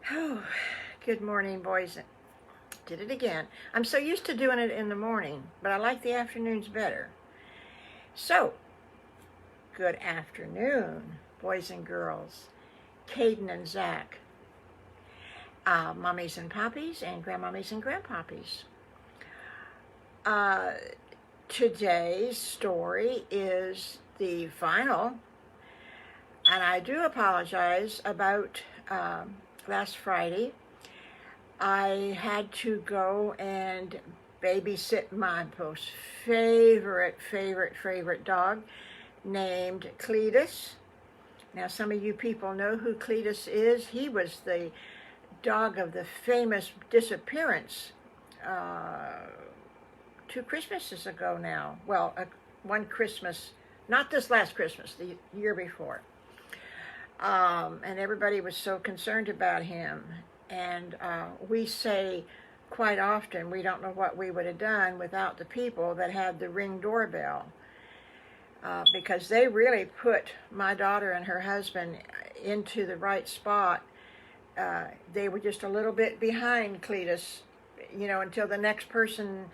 Oh, good morning, boys. Did it again. I'm so used to doing it in the morning, but I like the afternoons better. So, good afternoon, boys and girls. Caden and Zach, mommies and poppies, and grandmommies and grandpoppies. Uh, Today's story is the final, and I do apologize about last Friday. I had to go and babysit my most favorite dog named Cletus. Now, some of you people know who Cletus is. He was the dog of the famous disappearance 2 Christmases ago now. Well, one Christmas, not this last Christmas, the year before. And everybody was so concerned about him. And we say quite often we don't know what we would have done without the people that had the Ring doorbell. Because they really put my daughter and her husband into the right spot. They were just a little bit behind Cletus, until the next person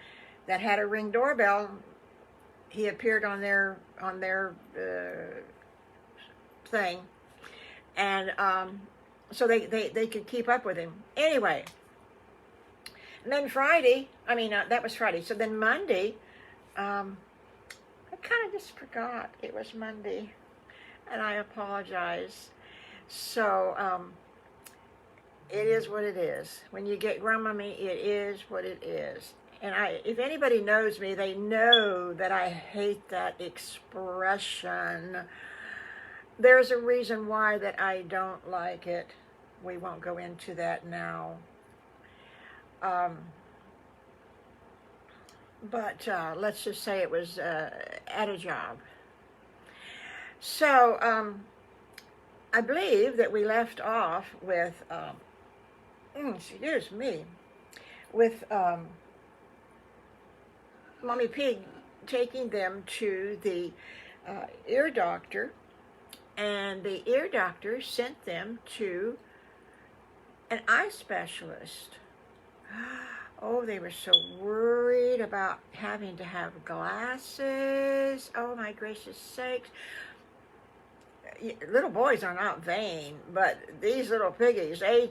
that had a Ring doorbell, he appeared on their thing. And so they could keep up with him. Anyway, and then Friday, that was Friday. So then Monday, I kind of just forgot it was Monday, and I apologize. So it is what it is. When you get GrandMommy, it is what it is. And if anybody knows me, they know that I hate that expression. There's a reason why that I don't like it. We won't go into that now. But let's just say it was at a job. So I believe that we left off with, excuse me, with Mommy Pig taking them to the ear doctor. And the ear doctor sent them to an eye specialist. Oh, they were so worried about having to have glasses. Oh, my gracious sakes. Little boys are not vain, but these little piggies, they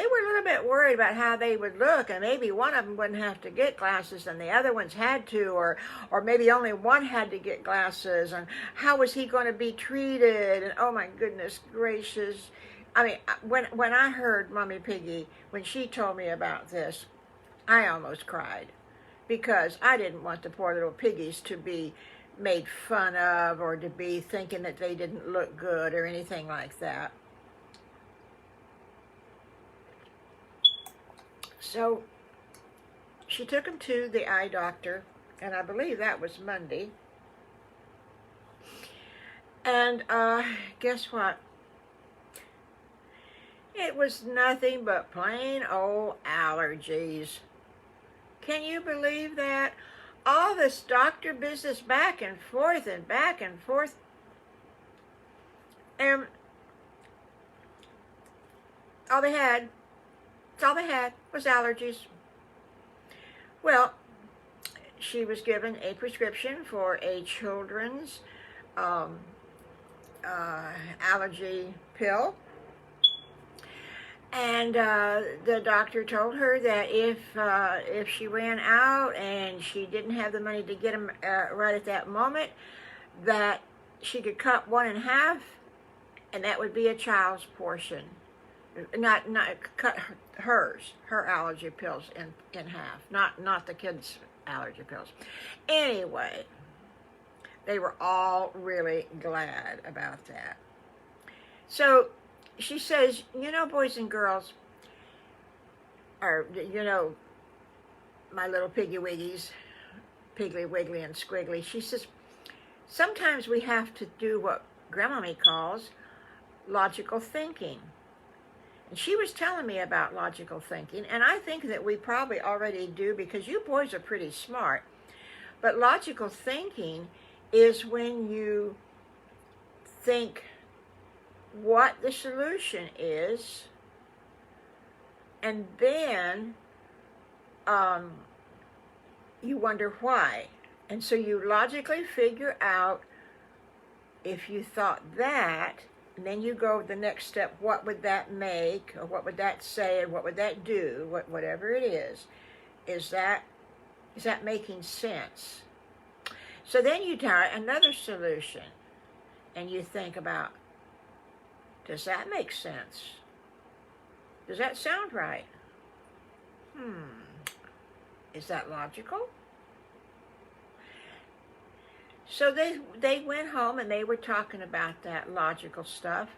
were a little bit worried about how they would look, and maybe one of them wouldn't have to get glasses and the other ones had to, or maybe only one had to get glasses, and how was he going to be treated, and oh my goodness gracious. When I heard Mommy Piggy, when she told me about this, I almost cried, because I didn't want the poor little piggies to be made fun of or to be thinking that they didn't look good or anything like that. So she took him to the eye doctor, and I believe that was Monday. And guess what? It was nothing but plain old allergies. Can you believe that? All this doctor business back and forth and back and forth. And all they had was allergies. Well, she was given a prescription for a children's allergy pill. And the doctor told her that if she ran out and she didn't have the money to get them right at that moment, that she could cut one in half, and that would be a child's portion. Not cut her allergy pills in half, not the kids' allergy pills. Anyway, they were all really glad about that. So she says, boys and girls, or my little piggy wiggies, Piggly, Wiggly, and Squiggly, she says, sometimes we have to do what GrandMommy calls logical thinking. And she was telling me about logical thinking, and I think that we probably already do, because you boys are pretty smart. But logical thinking is when you think what the solution is And then you wonder why. And so you logically figure out, if you thought that, and then you go the next step, what would that make, or what would that say, or what would that do, whatever it is that making sense? So then you try another solution, and you think about, does that make sense? Does that sound right? Is that logical? So they went home and they were talking about that logical stuff.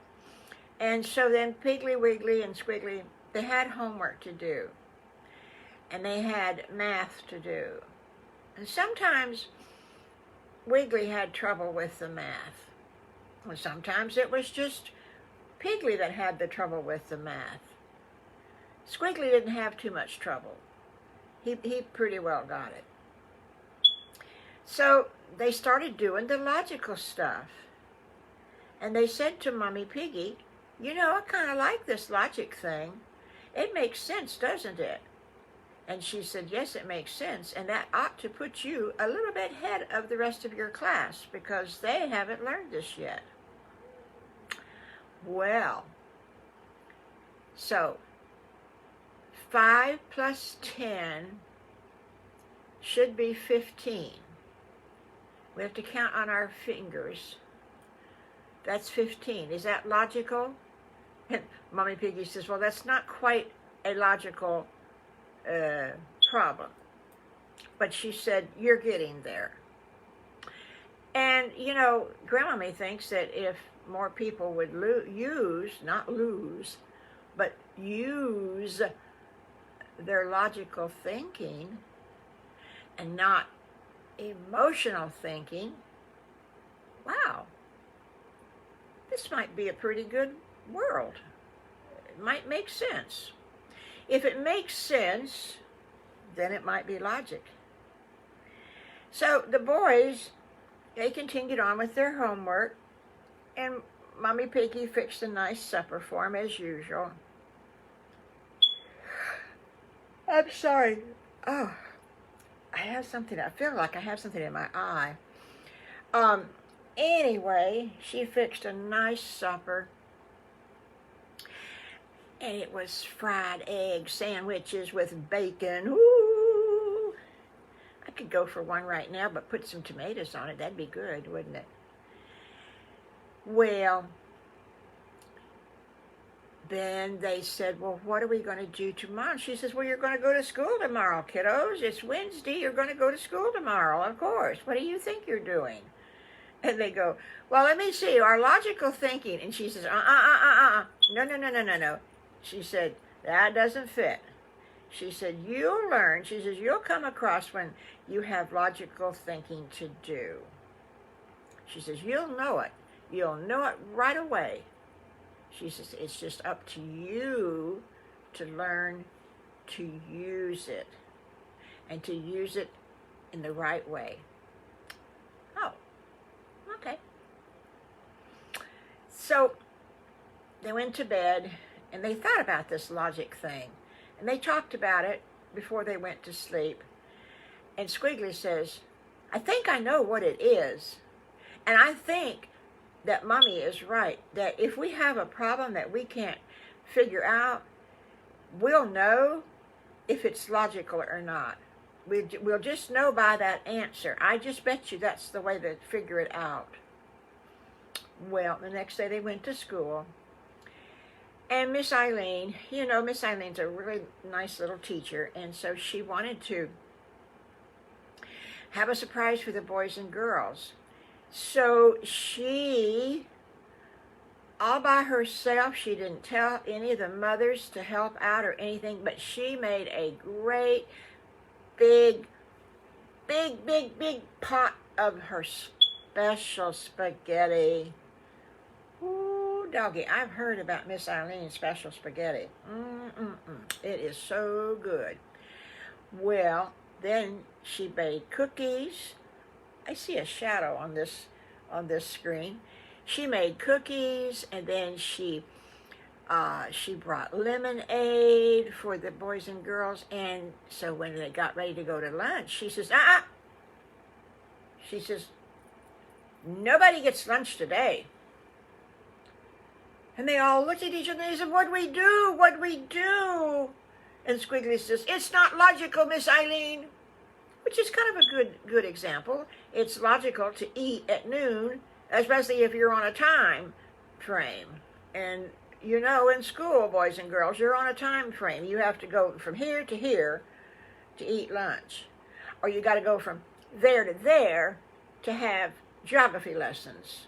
And so then Piggly Wiggly and Squiggly, they had homework to do. And they had math to do. And sometimes Wiggly had trouble with the math. And sometimes it was just Piggly that had the trouble with the math. Squiggly didn't have too much trouble. He pretty well got it. So they started doing the logical stuff. And they said to Mommy Piggy, you know, I kind of like this logic thing. It makes sense, doesn't it? And she said, yes, it makes sense. And that ought to put you a little bit ahead of the rest of your class because they haven't learned this yet. Well, so 5 plus 10 should be 15. We have to count on our fingers. That's 15. Is that logical? And Mommy Piggy says, well, that's not quite a logical problem. But she said, you're getting there. And, you know, GrandMommy thinks that if more people would not lose, but use their logical thinking and not emotional thinking, wow, this might be a pretty good world. It might make sense. If it makes sense, then it might be logic. So the boys, they continued on with their homework, and Mommy Piggy fixed a nice supper for them as usual. I'm sorry. Oh, I feel like I have something in my eye. Anyway, she fixed a nice supper. And it was fried egg sandwiches with bacon. Ooh! I could go for one right now, but put some tomatoes on it. That'd be good, wouldn't it? Well, then they said, well, what are we going to do tomorrow? She says, well, you're going to go to school tomorrow, kiddos. It's Wednesday. You're going to go to school tomorrow, of course. What do you think you're doing? And they go, well, let me see, our logical thinking. And she says, No. She said, that doesn't fit. She said, you'll learn. She says, you'll come across when you have logical thinking to do. She says, you'll know it. You'll know it right away. She says, it's just up to you to learn to use it and to use it in the right way. Oh, okay. So they went to bed and they thought about this logic thing and they talked about it before they went to sleep. And Squiggly says, I think I know what it is. And I think that Mommy is right, that if we have a problem that we can't figure out, we'll know if it's logical or not. We'll just know by that answer. I just bet you that's the way to figure it out. Well, the next day they went to school. And Miss Eileen, you know, Miss Eileen's a really nice little teacher, and so she wanted to have a surprise for the boys and girls. So she, all by herself, she didn't tell any of the mothers to help out or anything, but she made a great, big pot of her special spaghetti. Ooh, doggy, I've heard about Miss Eileen's special spaghetti. It is so good. Well, then she made cookies. I see a shadow on this screen. She made cookies, and then she She brought lemonade for the boys and girls, and so when they got ready to go to lunch, she says, She says, nobody gets lunch today. And they all looked at each other and they said, what do we do? What do we do? And Squiggly says, it's not logical, Miss Eileen. Which is kind of a good example. It's logical to eat at noon, especially if you're on a time frame. And you know, in school, boys and girls, you're on a time frame. You have to go from here to here to eat lunch. Or you got to go from there to there to have geography lessons.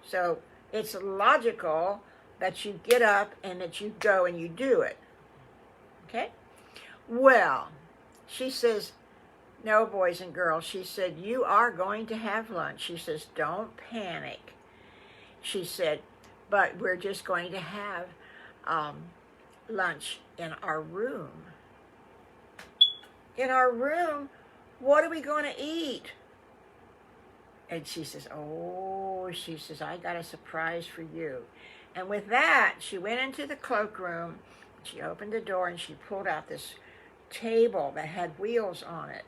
So it's logical that you get up and that you go and you do it. Okay? Well, she says, no, boys and girls. She said, you are going to have lunch. She says, don't panic. She said, but we're just going to have lunch in our room. In our room? What are we going to eat? And she says, she says, I got a surprise for you. And with that, she went into the cloakroom. She opened the door and she pulled out this table that had wheels on it.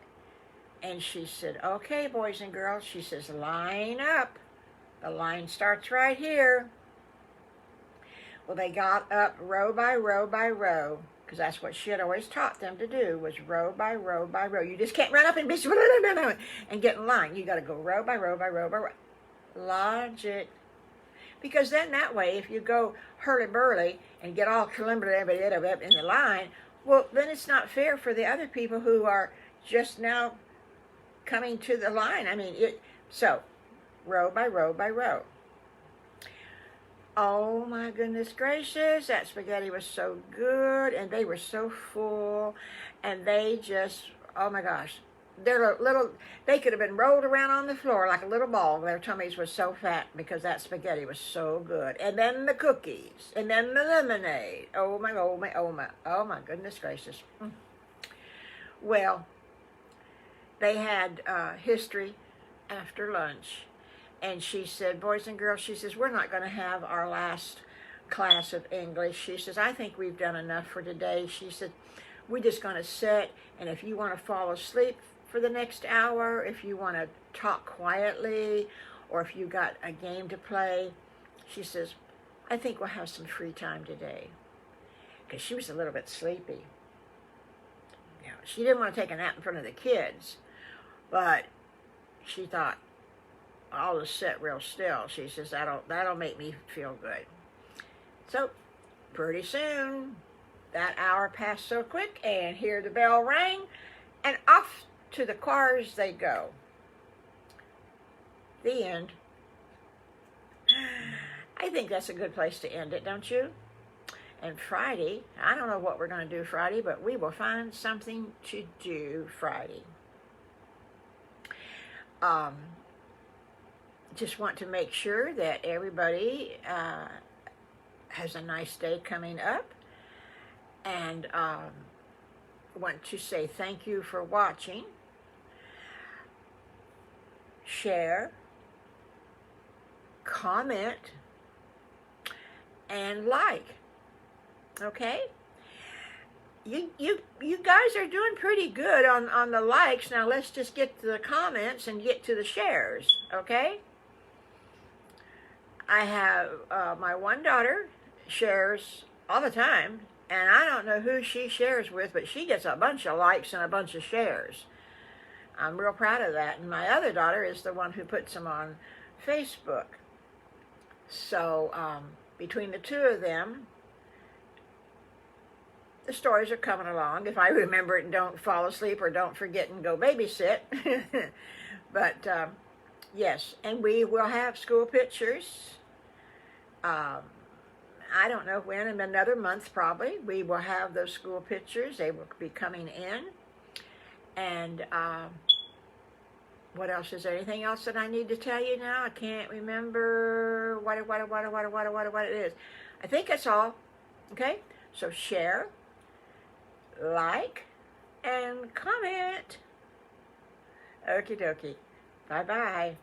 And she said, okay, boys and girls, she says, line up. The line starts right here. Well, they got up row by row by row, because that's what she had always taught them to do, was row by row by row. You just can't run up and get in line. You got to go row by row by row by row. Logic. Because then that way, if you go hurly-burly and get all in the line, well, then it's not fair for the other people who are just now coming to the line. I mean, so row by row by row. Oh my goodness gracious, that spaghetti was so good, and they were so full, and they just, oh my gosh, they could have been rolled around on the floor like a little ball. Their tummies were so fat because that spaghetti was so good. And then the cookies, and then the lemonade. Oh my goodness gracious. Well, they had history after lunch. And she said, boys and girls, she says, we're not going to have our last class of English. She says, I think we've done enough for today. She said, we're just going to sit, and if you want to fall asleep for the next hour, if you want to talk quietly, or if you got a game to play, she says, I think we'll have some free time today. Because she was a little bit sleepy. You know, she didn't want to take a nap in front of the kids, but she thought, I'll just sit real still. She says, that'll make me feel good. So, pretty soon, that hour passed so quick, and here the bell rang, and off to the cars they go. The end. I think that's a good place to end it, don't you? And Friday, I don't know what we're going to do Friday, but we will find something to do Friday. Just want to make sure that everybody has a nice day coming up, and want to say thank you for watching. Share, comment, and like. Okay? You guys are doing pretty good on the likes. Now let's just get to the comments and get to the shares. Okay? I have my one daughter shares all the time, and I don't know who she shares with, but she gets a bunch of likes and a bunch of shares. I'm real proud of that. And my other daughter is the one who puts them on Facebook. So between the two of them, the stories are coming along. If I remember it and don't fall asleep or don't forget and go babysit. But yes, and we will have school pictures. I don't know when, in another month probably, we will have those school pictures. They will be coming in. And what else? Is there anything else that I need to tell you now? I can't remember what it is. I think that's all. Okay? So share, like, and comment. Okie dokie. Bye-bye.